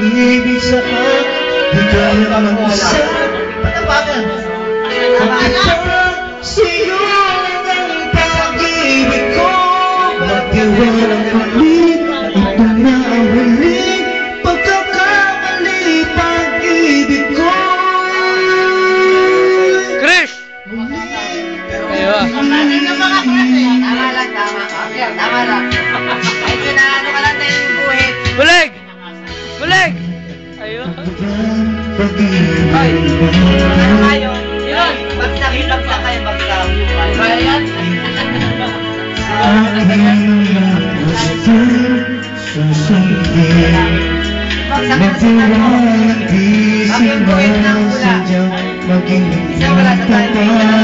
pag-ibig sa akin. Di kaya mag-isa. Patapagan. Sa'yo ang pag-ibig ko. Magtiwalang ulit. Ito na ang huling pagkakamali. Pag-ibig ko. Chris! Ayo. Tama lang, tama ka. Tama lang. Ito na, ano ka lang tayo yung buhit. Bulig! Bulig! Ayo. Ay, ano kayo? Yun, bagsak kayo, bagsak. Kaya yan? Bagsak na sa ano. Bakit buhit ng pula? Isa wala sa tayo.